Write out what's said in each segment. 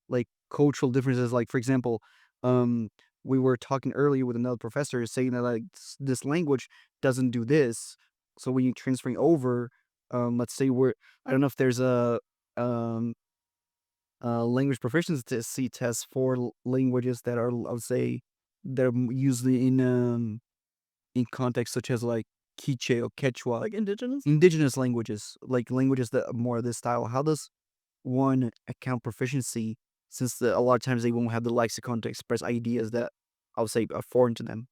like cultural differences. Like for example, um, we were talking earlier with another professor saying that like this language doesn't do this. So when you're transferring over, let's say I don't know if there's um language proficiency test for languages that are, I would say, they're usually in contexts such as like Quiche or Quechua, Like indigenous? indigenous languages, like languages that are more of this style. How does one account proficiency since a lot of times they won't have the lexicon to express ideas that I would say are foreign to them?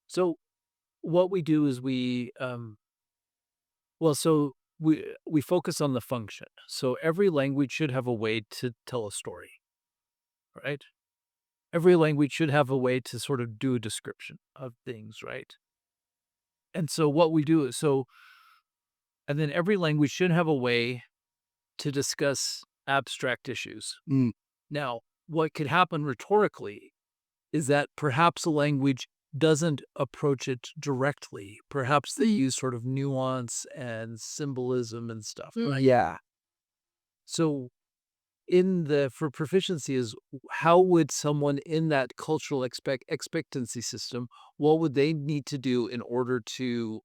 So what we do is we focus on the function. So every language should have a way to tell a story, right? Every language should have a way to sort of do a description of things, right? And so what we do is and then every language should have a way to discuss abstract issues. Mm, Now, what could happen rhetorically is that perhaps a language doesn't approach it directly. Perhaps they use sort of nuance and symbolism and stuff, right? yeah. So in the for proficiency is how would someone in that cultural expectancy system, what would they need to do in order to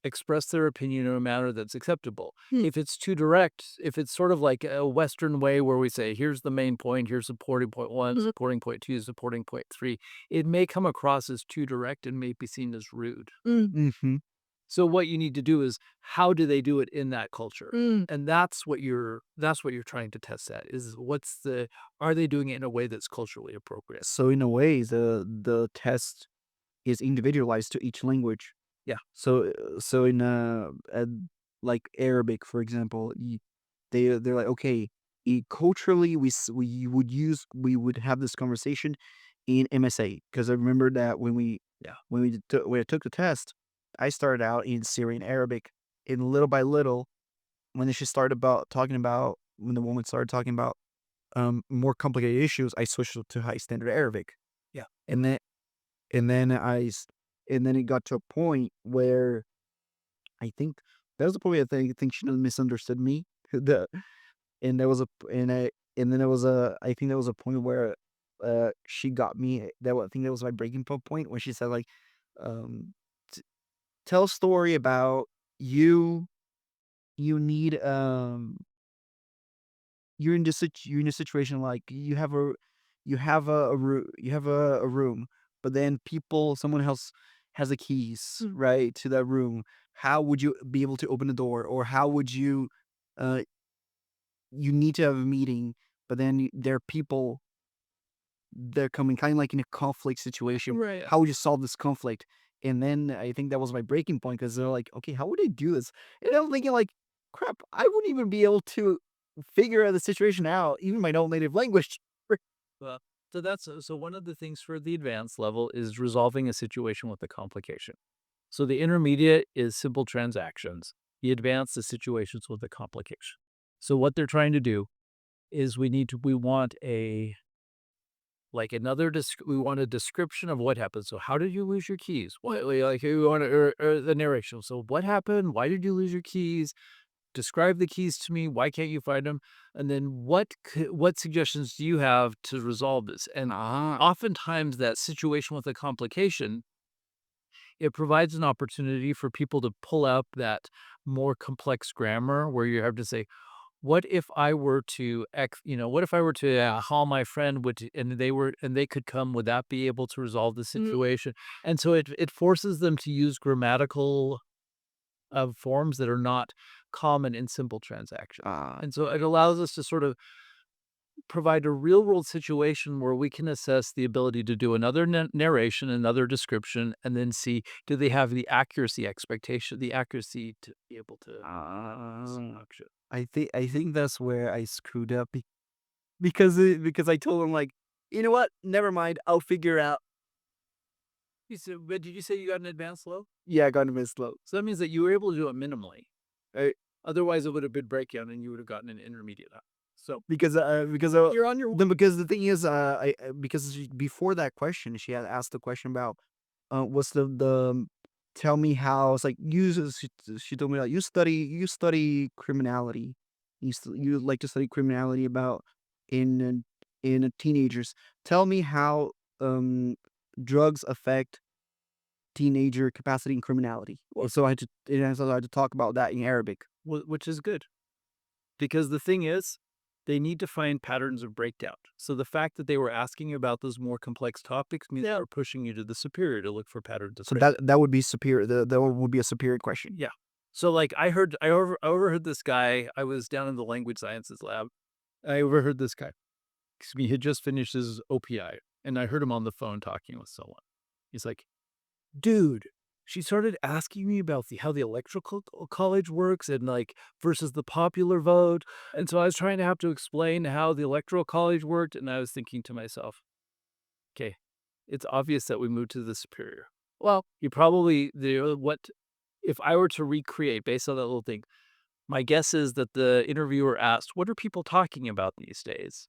express their opinion in a manner that's acceptable? If it's too direct, if it's sort of like a Western way where we say, here's the main point, here's supporting point one, supporting point two, supporting point three, it may come across as too direct and may be seen as rude. Mhm. So what you need to do is how do they do it in that culture? And that's what you're trying to test at is are they doing it in a way that's culturally appropriate? So in a way, the test is individualized to each language. Yeah. So in like Arabic, for example, they're like, okay, culturally we would have this conversation in MSA because I remember that Yeah. when I took the test, I started out in Syrian Arabic, and little by little, when the woman started talking about more complicated issues, I switched to high standard Arabic, Yeah. and then and then and then it got to a point where I think that was the point I think she misunderstood me. The and there was a p and then there was I think there was a point where, she got me I think that was my breaking point when she said, like, um, "T tell a story about you you need, you're in a situation like you have a room, but then someone else has the keys, right, to that room. How would you be able to open the door? Or how would uh, you need to have a meeting, but then there are people they're coming kind of like in a conflict situation. Right. How would you solve this conflict?" And then I think that was my breaking point because they're like, "Okay, how would I do this?" And I'm thinking like, "Crap, I wouldn't even be able to figure the situation out, even my own native language." Well, so one of the things for the advanced level is resolving a situation with a complication. So the intermediate is simple transactions. The advanced is situations with a complication. So what they're trying to do is we want a like another we want a description of what happened. So how did you lose your keys? What like we want or the narration. So what happened? Why did you lose your keys? Describe the keys to me. Why can't you find them? And then what suggestions do you have to resolve this? And Ah. oftentimes that situation with a complication, it provides an opportunity for people to pull out that more complex grammar where you have to say, what if I were to what if I were to call my friend and they could come, would that be able to resolve the situation? And so it forces them to use grammatical of forms that are not common in simple transactions. Ah. And so it allows us to sort of provide a real world situation where we can assess the ability to do another narration, another description, and then see do they have the accuracy expectation, the accuracy to be able to Ah. function. I think that's where I screwed up because I told him like, "You know what? Never mind. I'll figure out." But did you say you got an advanced low? Yeah, I got him in slow. So that means that you were able to do it minimally. Right? Otherwise, it would have been breakdown and you would have gotten an intermediate. So you're on your because the thing is, before that question, she had asked the question about, what's tell me how it's like she told me like you study criminality, you like to study criminality about in teenagers. Tell me how um drugs affect teenager capacity and criminality. Well, So I had to talk about that in Arabic. which is good. Because the thing is, they need to find patterns of breakdown. So the fact that they were asking about those more complex topics means they're pushing you to the superior to look for patterns of So breakdown. that would be superior. That would be a superior question. Yeah. So like I overheard this guy. I was down in the language sciences lab. I overheard this guy. Excuse me, he had just finished his OPI, and I heard him on the phone talking with someone. He's like, dude, she started asking me about how the electrical college works and like versus the popular vote. And so I was trying to have to explain how the electoral college worked. And I was thinking to myself, okay, it's obvious that we moved to the superior. Well, you probably, what if I were to recreate based on that little thing? My guess is that the interviewer asked, what are people talking about these days?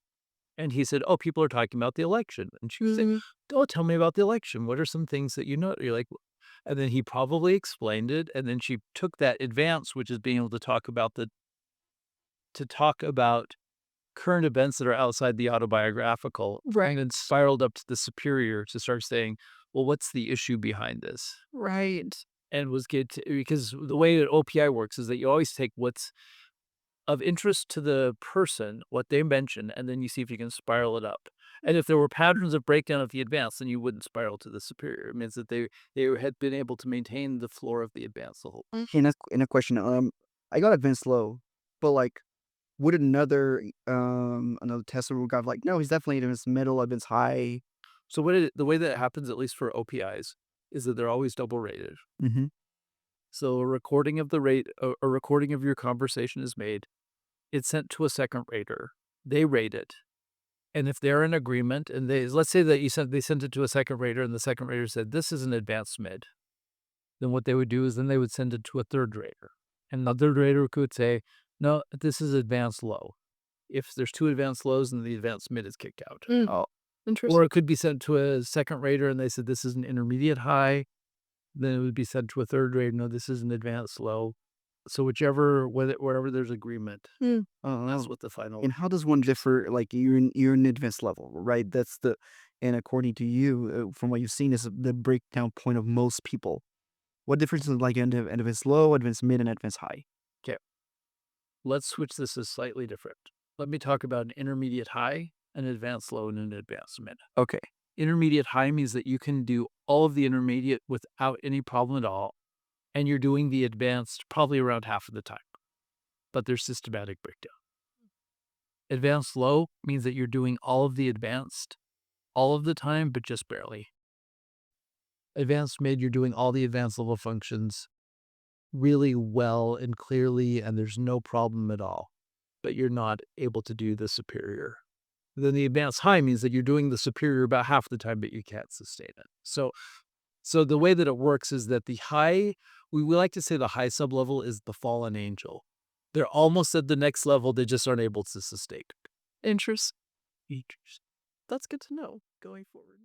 And he said, "Oh, people are talking about the election." And she was saying, "Oh, tell me about the election. What are some things that you know?" You're like, and then he probably explained it, and then she took that advance, which is being able to talk about current events that are outside the autobiographical, right, and spiraled up to the superior to start saying, "Well, what's the issue behind this?" Right. And was good to, because the way that OPI works is that you always take what's of interest to the person, what they mention, and then you see if you can spiral it up. And if there were patterns of breakdown of the advanced, then you wouldn't spiral to the superior. It means that they had been able to maintain the floor of the advanced the whole. In a question, I got advanced low, but like, would another tester would have like, no, he's definitely advanced middle, advanced high. So the way that it happens, at least for OPIs, is that they're always double rated. Mm-hmm. So a recording of your conversation is made. It's sent to a second rater. They rate it. And if they're in agreement and let's say that they sent it to a second rater and the second rater said, this is an advanced mid, then what they would do is then they would send it to a third rater. And the third rater could say, no, this is advanced low. If there's two advanced lows, then the advanced mid is kicked out. Oh, Or it could be sent to a second rater and they said, this is an intermediate high. Then it would be sent to a third rater, no, this is an advanced low. So wherever there's agreement, that's oh. what the final. And how does one differ? Like you're in advanced level, right? And according to you, from what you've seen, is the breakdown point of most people. What difference is like advanced low, advanced mid, and advanced high? Okay, let's switch this as slightly different. Let me talk about an intermediate high, an advanced low, and an advanced mid. Okay. Intermediate high means that you can do all of the intermediate without any problem at all, and you're doing the advanced probably around half of the time, but there's systematic breakdown. Advanced low means that you're doing all of the advanced all of the time, but just barely. Advanced mid, you're doing all the advanced level functions really well and clearly, and there's no problem at all, but you're not able to do the superior. Then the advanced high means that you're doing the superior about half the time, but you can't sustain it. So the way that it works is that the high, we like to say the high sublevel is the fallen angel. They're almost at the next level, they just aren't able to sustain it. Interest. That's good to know going forward.